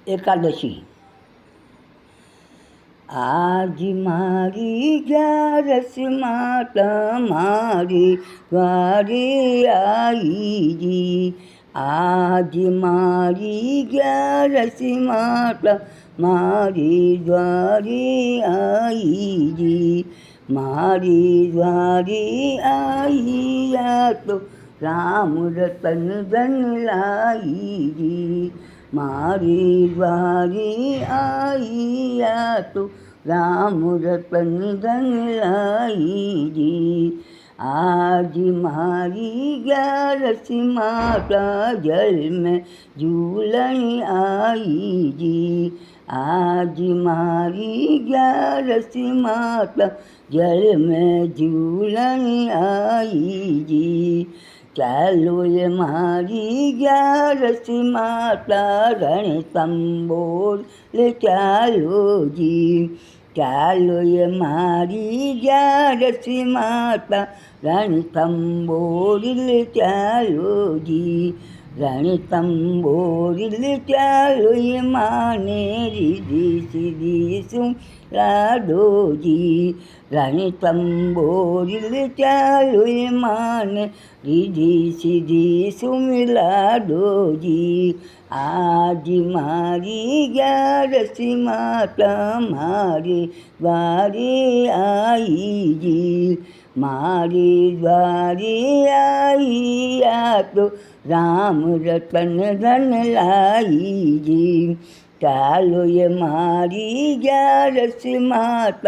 એકાદશી આજ મારી 11સીમાં તમારી દ્વારે આવીજી આજ મારી 11સીમાં તમારી દ્વારે આવીજી મારી દ્વારે આયા તો રામ રતન ધન લાવીજી મારી દ્વારે આયા તો રામ રતન ધન લાવીજી आज मारी 11સીમાં जल में झूलन आई जी आज मारी 11સીમાં जल में झूलन आई जी ચાલો એ મારી 11સીમાં રણતંબોર લે ચાલો જી ચાલો એ મારી 11સીમાં રણતંબોર લે ચાલો જી રણતંબોર લે ચાલો એ માને રીધી સીધી શું લાડોજી રણતંબોર લે ચાલો એ માને રીધી સીધી સુમિલા ડોજી આજ મારી 11સીમાં તમારી દ્વારે આવીજી મારી દ્વારે આયા તો રામ રતન ધન લાવીજી ચાલો એ મારી 11સીમાં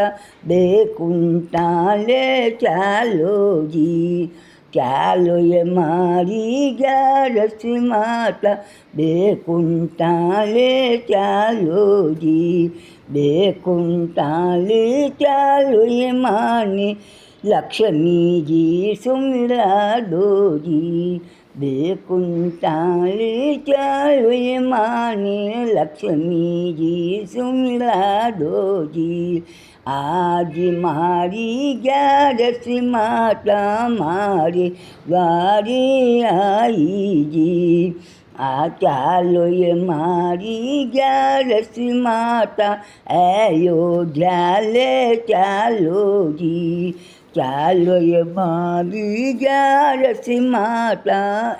બે કુંટાલે ચાલો જી ચાલો એ મારી 11સીમાં બે કુંટાલે ચાલો જી બે કુંટાલે ચાલો એ માને લક્ષ્મીજી સુમિલા ડોજી બે કુંટાલે ચાલો એ માને લક્ષ્મીજી સુમિલા ડોજી આજ મારી 11સીમાં તમારી દ્વારે આવીજી આ ચાલો એ મારી 11સીમાં અયોધ્યા લે ચાલો જી ચાલો એ મારી 11સીમાં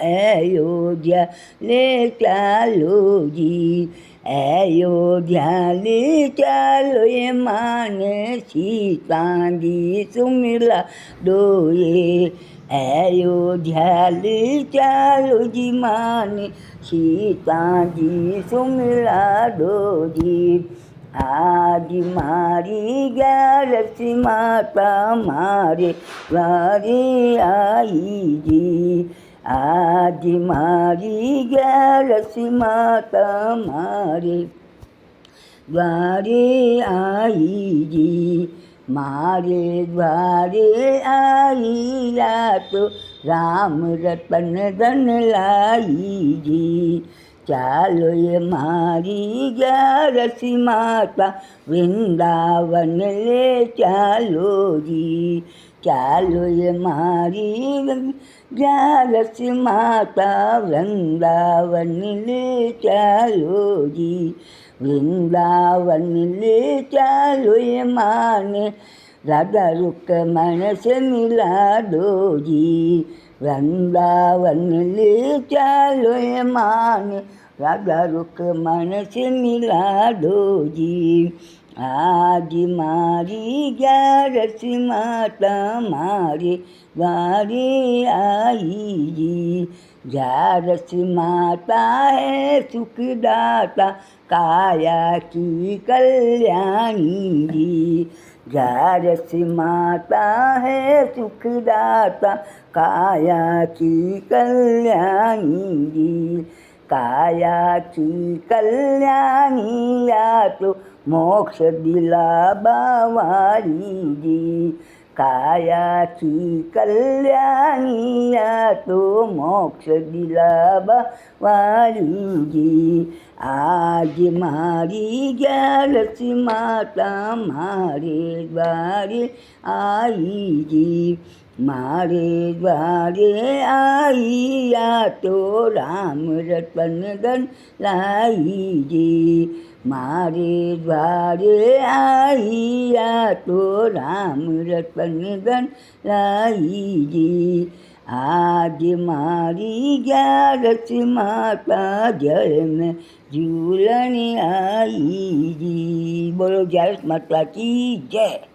અયોધ્યા લે ચાલો જી અયોધ્યા લે ચાલો એ માને સીતાજી સુમિલા ડોયે અયોધ્યા લે ચાલો જી માને સીતાજી સુમિલા ડોજી આજ મારી 11સીમાં તમારે દ્વારે આવીજી આજ મારી 11સીમાં તમારે દ્વારે આવીજી મારે દ્વારે આયા તો રામ રતન ધન લાવીજી ચાલો એ મારી 11સીમાં વૃંદાવન લે ચાલો જી ચાલો એ મારી 11સીમાં વૃંદાવન લે ચાલો જી વૃંદાવન લે ચાલો એ માને રાધા રૂકમણ સે મિલા દોજી વૃંદાવન લે ચાલો એ માને રાધા રૂકમણ સે મિલા દોજી આજ મારી 11સીમાં તમારી દ્વારે આવીજી 11સીમાં હે સુખદાતા કાયા કી કલ્યાણી જી 11સીમાં હે સુખદાતા કાયા કી કલ્યાણી જી કાયા કી કલ્યાણી યા તો મોક્ષ દિલાવા વાળી જી કાયા કી કલ્યાણી યા તો મોક્ષ દિલાવા વાળી જી આજ મારી 11સીમાં તમારે દ્વારે આવીજી મારે દ્વારે આઈયા તો રામ રતન ધન લાઈજી મારે દ્વારે આઈયા તો રામ રતન ધન લાઈજી આજ મારી ગ્યારસ માતા જળન ઝૂલણી આઈજી બોલો ગ્યારસ માતા કી જય.